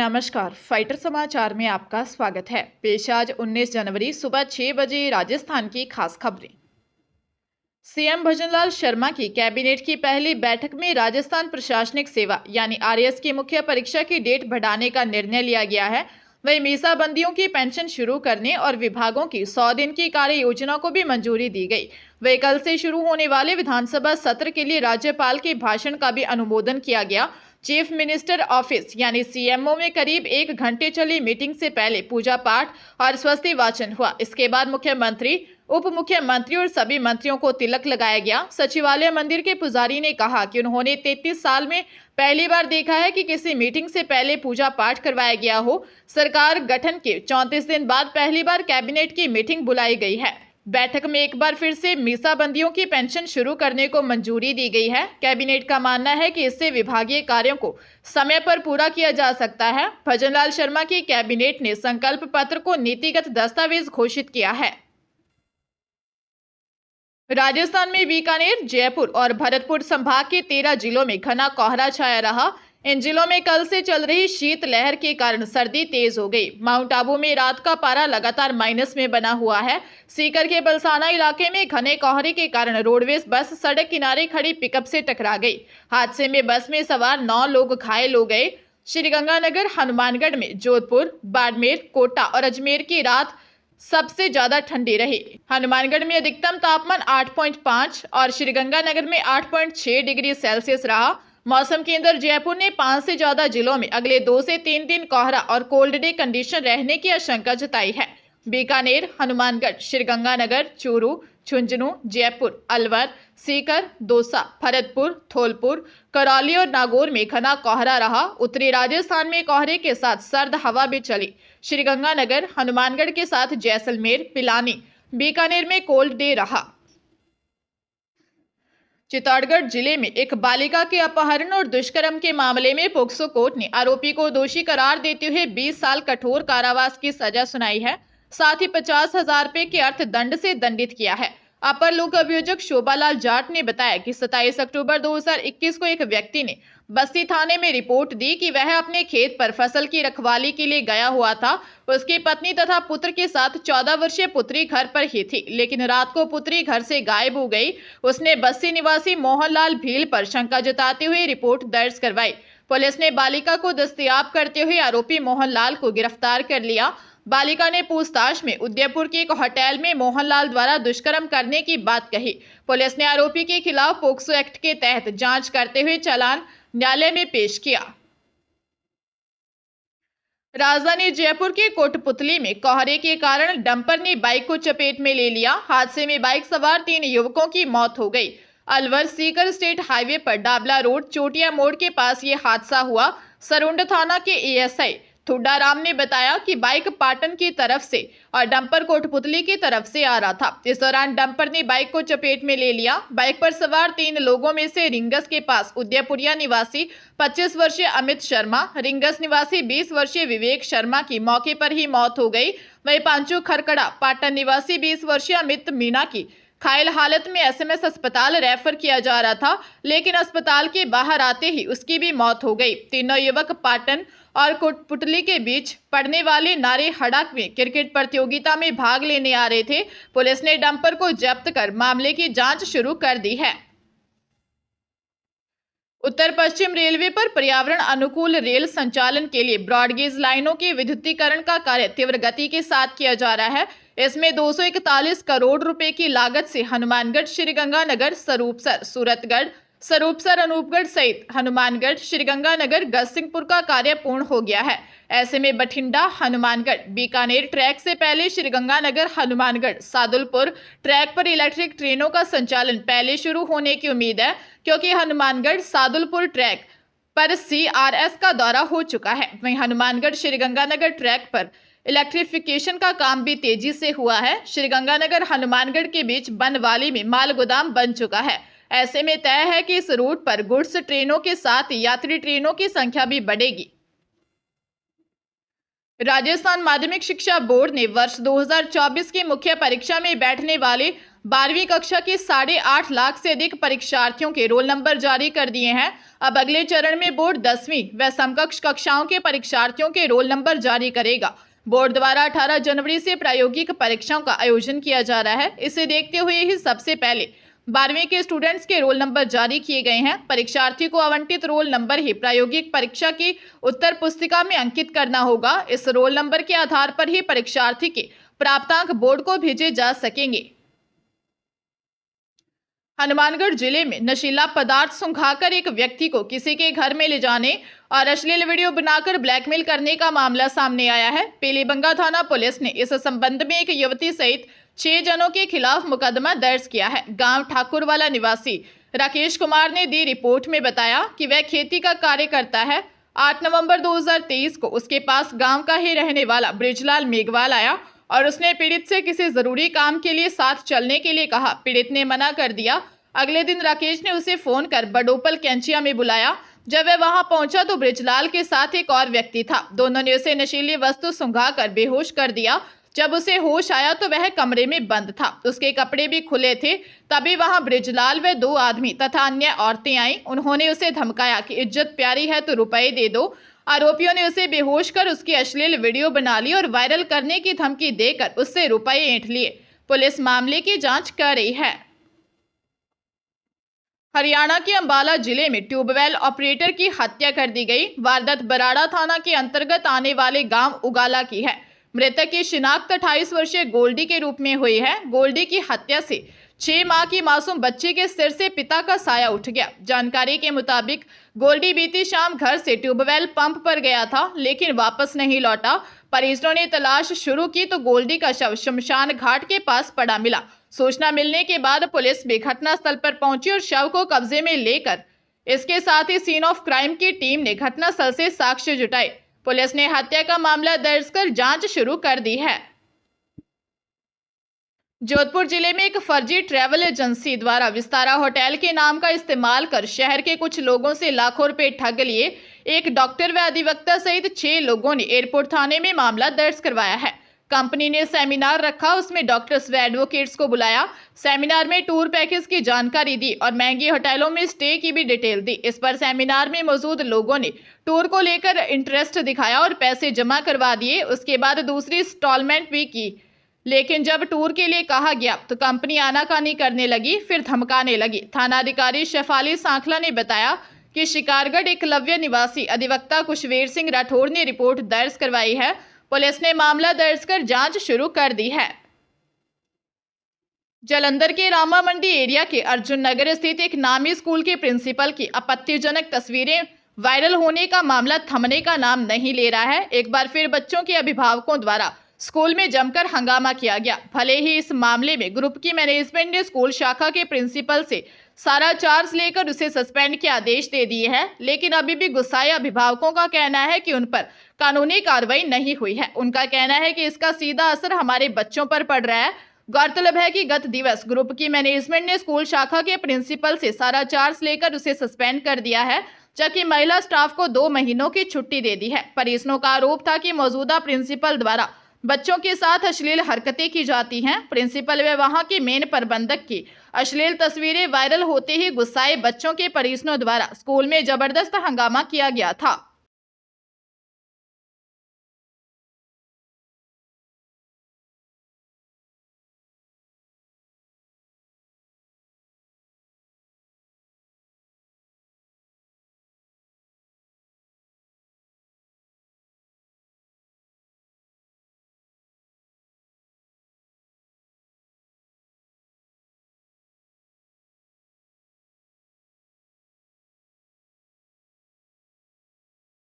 नमस्कार, फाइटर समाचार में आपका स्वागत है। पेश आज 19 जनवरी सुबह 6 बजे राजस्थान की खास खबरें। सीएम भजनलाल शर्मा की कैबिनेट की पहली बैठक में राजस्थान प्रशासनिक सेवा यानी आरएएस की मुख्य परीक्षा की डेट बढ़ाने का निर्णय लिया गया है। वहीं मीसाबंदियों की पेंशन शुरू करने और विभागों की 100 दिन की कार्य योजना को भी मंजूरी दी गई। वहीं कल से शुरू होने वाले विधानसभा सत्र के लिए राज्यपाल के भाषण का भी अनुमोदन किया गया। चीफ मिनिस्टर ऑफिस यानी सीएमओ में करीब 1 घंटे चली मीटिंग से पहले पूजा पाठ और स्वस्ति वाचन हुआ। इसके बाद मुख्यमंत्री, उप मुख्यमंत्री और सभी मंत्रियों को तिलक लगाया गया। सचिवालय मंदिर के पुजारी ने कहा कि उन्होंने 33 साल में पहली बार देखा है कि किसी मीटिंग से पहले पूजा पाठ करवाया गया हो। सरकार गठन के 34 दिन बाद पहली बार कैबिनेट की मीटिंग बुलाई गई है। बैठक में एक बार फिर से मीसाबंदियों की पेंशन शुरू करने को मंजूरी दी गई है। कैबिनेट का मानना है कि इससे विभागीय कार्यों को समय पर पूरा किया जा सकता है। भजनलाल शर्मा की कैबिनेट ने संकल्प पत्र को नीतिगत दस्तावेज घोषित किया है। राजस्थान में बीकानेर, जयपुर और भरतपुर संभाग के 13 जिलों में घना कोहरा छाया रहा। इन जिलों में कल से चल रही शीत लहर के कारण सर्दी तेज हो गई। माउंट आबू में रात का पारा लगातार माइनस में बना हुआ है। सीकर के बलसाना इलाके में घने कोहरे के कारण रोडवेज बस सड़क किनारे खड़ी पिकअप से टकरा गई। हादसे में बस में सवार 9 लोग घायल हो गए। श्रीगंगानगर, हनुमानगढ़ में जोधपुर, बाड़मेर, कोटा और अजमेर की रात सबसे ज्यादा ठंडी रही। हनुमानगढ़ में अधिकतम तापमान 8.5 और श्रीगंगानगर में 8.6 डिग्री सेल्सियस रहा। मौसम केंद्र जयपुर ने 5 से ज्यादा जिलों में अगले 2 से 3 दिन कोहरा और कोल्ड डे कंडीशन रहने की आशंका जताई है। बीकानेर, हनुमानगढ़, श्रीगंगानगर, चूरू, झुंझुनू, जयपुर, अलवर, सीकर, दौसा, भरतपुर, धौलपुर, करौली और नागौर में घना कोहरा रहा। उत्तरी राजस्थान में कोहरे के साथ सर्द हवा भी चली। श्रीगंगानगर, हनुमानगढ़ के साथ जैसलमेर, पिलानी, बीकानेर में कोल्ड डे रहा। चित्तौड़गढ़ जिले में एक बालिका के अपहरण और दुष्कर्म के मामले में पोक्सो कोर्ट ने आरोपी को दोषी करार देते हुए 20 साल कठोर कारावास की सजा सुनाई है। साथ ही 50,000 रुपए के अर्थदंड से दंडित किया है। अपर लोक अभियोजक शोभालाल जाट ने बताया कि 27 अक्टूबर 2021 को एक व्यक्ति ने बस्ती थाने में रिपोर्ट दी कि वह अपने खेत पर फसल की रखवाली के लिए गया हुआ था। उसकी पत्नी तथा पुत्र के साथ 14 वर्षीय पुत्री घर पर ही थी, लेकिन रात को पुत्री घर से गायब हो गई। उसने बस्ती निवासी मोहनलाल भील पर शंका जताते हुए रिपोर्ट दर्ज करवाई। पुलिस ने बालिका को दस्तयाब करते हुए आरोपी मोहनलाल को गिरफ्तार कर लिया। बालिका ने पूछताछ में उदयपुर के एक होटल में मोहनलाल द्वारा दुष्कर्म करने की बात कही। पुलिस ने आरोपी के खिलाफ पोक्सो एक्ट के तहत जांच करते हुए चालान न्यायालय में पेश किया। राजधानी जयपुर के कोटपुतली में कोहरे के कारण डंपर ने बाइक को चपेट में ले लिया। हादसे में बाइक सवार 3 युवकों की मौत हो गई। अलवर सीकर स्टेट हाईवे पर डाबला रोड चोटिया मोड़ के पास ये हादसा हुआ। सरुंड थाना के एएसआई थुड्डा राम ने बताया कि बाइक पाटन की तरफ से और डंपर कोटपुतली की तरफ से आ रहा था। इस दौरान डंपर ने बाइक को चपेट में ले लिया। बाइक पर सवार 3 लोगों में से रिंगस के पास उदयपुरिया निवासी 25 वर्षीय अमित शर्मा, रिंगस निवासी 20 वर्षीय विवेक शर्मा की मौके पर ही मौत हो गई। वहीं पांचू खरकड़ा पाटन निवासी 20 वर्षीय अमित मीणा की घायल हालत में एसएमएस अस्पताल रेफर किया जा रहा था, लेकिन अस्पताल के बाहर आते ही उसकी भी मौत हो गई। तीनों युवक पाटन और कोटपुतली के बीच पड़ने वाले नारे हड़क में क्रिकेट प्रतियोगिता में भाग लेने आ रहे थे। पुलिस ने डंपर को जब्त कर मामले की जांच शुरू कर दी है। उत्तर पश्चिम रेलवे पर पर्यावरण अनुकूल रेल संचालन के लिए ब्रॉडगेज लाइनों के विद्युतीकरण का कार्य तीव्र गति के साथ किया जा रहा है। इसमें 241 करोड़ रुपए की लागत से हनुमानगढ़, श्रीगंगानगर, स्वरूपसर, अनूपगढ़ सहित हनुमानगढ़, श्रीगंगानगर, गजसिंहपुर का कार्य पूर्ण हो गया है। ऐसे में बठिंडा, हनुमानगढ़, बीकानेर ट्रैक से पहले श्रीगंगानगर, हनुमानगढ़, सादुलपुर ट्रैक पर इलेक्ट्रिक ट्रेनों का संचालन पहले शुरू होने की उम्मीद है, क्योंकि हनुमानगढ़ सादुलपुर ट्रैक पर सीआरएस का दौरा हो चुका है। वहीं हनुमानगढ़ श्रीगंगानगर ट्रैक पर इलेक्ट्रिफिकेशन का काम भी तेजी से हुआ है। श्रीगंगानगर हनुमानगढ़ के बीच बनवाली में माल गोदाम बन चुका है। ऐसे में तय है कि इस रूट पर गुड्स ट्रेनों के साथ यात्री ट्रेनों की संख्या भी बढ़ेगी। राजस्थान माध्यमिक शिक्षा बोर्ड ने वर्ष 2024 की मुख्य परीक्षा में बैठने वाले 12वीं कक्षा के 8.5 लाख से अधिक परीक्षार्थियों के रोल नंबर जारी कर दिए हैं। अब अगले चरण में बोर्ड 10वीं व समकक्ष कक्षाओं के परीक्षार्थियों के रोल नंबर जारी करेगा। बोर्ड द्वारा 18 जनवरी से प्रायोगिक परीक्षाओं का आयोजन किया जा रहा है। इसे देखते हुए ही सबसे पहले 12वीं के स्टूडेंट्स के रोल नंबर जारी किए गए हैं। परीक्षार्थी को आवंटित रोल नंबर ही प्रायोगिक परीक्षा की उत्तर पुस्तिका में अंकित करना होगा। इस रोल नंबर के आधार पर ही परीक्षार्थी के प्राप्तांक बोर्ड को भेजे जा सकेंगे। हनुमानगढ़ जिले में नशीला पदार्थ सुंघाकर एक व्यक्ति को किसी के घर में ले जाने और अश्लील वीडियो बनाकर ब्लैकमेल करने का मामला सामने आया है। पीलीबंगा थाना पुलिस ने इस संबंध में एक युवती सहित 6 जनों के खिलाफ मुकदमा दर्ज किया है। गांव ठाकुरवाला निवासी राकेश कुमार ने दी रिपोर्ट में बताया कि वह खेती का कार्य करता है। 8 नवंबर 2023 को उसके पास गांव का ही रहने वाला बृजलाल मेघवाल आया और उसने पीड़ित से किसी जरूरी काम के लिए साथ चलने के लिए कहा। पीड़ित ने मना कर दिया। अगले दिन राकेश ने उसे फोन कर बडोपल कैंचिया में बुलाया। जब वह वहां पहुंचा तो बृजलाल के साथ एक और व्यक्ति था। दोनों ने उसे नशीली वस्तु सुंघाकर बेहोश कर दिया। जब उसे होश आया तो वह कमरे में बंद था, उसके कपड़े भी खुले थे। तभी वहां बृजलाल व 2 आदमी तथा अन्य औरतें आईं। उन्होंने उसे धमकाया कि इज्जत प्यारी है तो रुपए दे दो। आरोपियों ने उसे बेहोश कर उसकी अश्लील वीडियो बना ली और वायरल करने की धमकी देकर उससे रुपए ऐंठ लिए। पुलिस मामले की जांच कर रही है। हरियाणा के अंबाला जिले में ट्यूबवेल ऑपरेटर की हत्या कर दी गई। वारदात बराड़ा थाना के अंतर्गत आने वाले गांव उगाला की है। मृतक की शिनाख्त 28 वर्षीय गोल्डी के रूप में हुई है। गोल्डी की हत्या से 6 माह की मासूम बच्चे के सिर से पिता का साया उठ गया। जानकारी के मुताबिक गोल्डी बीती शाम घर से ट्यूबवेल पंप पर गया था, लेकिन वापस नहीं लौटा। परिजनों ने तलाश शुरू की तो गोल्डी का शव शमशान घाट के पास पड़ा मिला। सूचना मिलने के बाद पुलिस भी घटनास्थल पर पहुंची और शव को कब्जे में लेकर इसके साथ ही सीन ऑफ क्राइम की टीम ने घटनास्थल से साक्ष्य जुटाए। पुलिस ने हत्या का मामला दर्ज कर जांच शुरू कर दी है। जोधपुर जिले में एक फर्जी ट्रैवल एजेंसी द्वारा विस्तारा होटल के नाम का इस्तेमाल कर शहर के कुछ लोगों से लाखों रुपए ठग लिए एक डॉक्टर व अधिवक्ता सहित 6 लोगों ने एयरपोर्ट थाने में मामला दर्ज करवाया है। कंपनी ने सेमिनार रखा, उसमें डॉक्टर्स व एडवोकेट्स को बुलाया। सेमिनार में टूर पैकेज की जानकारी दी और महंगी होटलों में स्टे की भी डिटेल दी। इस पर सेमिनार में मौजूद लोगों ने टूर को लेकर इंटरेस्ट दिखाया और पैसे जमा करवा दिए। उसके बाद दूसरी इंस्टॉलमेंट भी की, लेकिन जब टूर के लिए कहा गया तो कंपनी आनाकानी करने लगी, फिर धमकाने लगी। थानाधिकारी शेफाली सांखला ने बताया कि शिकारगढ़ एकलव्य निवासी अधिवक्ता कुशवीर सिंह राठौर ने रिपोर्ट दर्ज करवाई है। पुलिस ने मामला दर्ज कर जांच शुरू कर दी है। जालंधर के रामा मंडी एरिया के अर्जुन नगर स्थित एक नामी स्कूल के प्रिंसिपल की आपत्तिजनक तस्वीरें वायरल होने का मामला थमने का नाम नहीं ले रहा है। एक बार फिर बच्चों के अभिभावकों द्वारा स्कूल में जमकर हंगामा किया गया। भले ही इस मामले में ग्रुप की मैनेजमेंट ने स्कूल शाखा के प्रिंसिपल से सारा चार्ज लेकर उसे सस्पेंड के आदेश दे दिए हैं, लेकिन अभी भी गुस्साए अभिभावकों का कहना है कि उन पर कानूनी कार्रवाई नहीं हुई है। उनका कहना है कि इसका सीधा असर हमारे बच्चों पर पड़ रहा है। गौरतलब है कि गत दिवस ग्रुप की मैनेजमेंट ने स्कूल शाखा के प्रिंसिपल से सारा चार्ज लेकर उसे सस्पेंड कर दिया है, जबकि महिला स्टाफ को 2 महीनों की छुट्टी दे दी है। परिजनों का आरोप था कि मौजूदा प्रिंसिपल द्वारा बच्चों के साथ अश्लील हरकतें की जाती हैं। प्रिंसिपल व वहां के मेन प्रबंधक की अश्लील तस्वीरें वायरल होते ही गुस्साए बच्चों के परिजनों द्वारा स्कूल में जबरदस्त हंगामा किया गया था।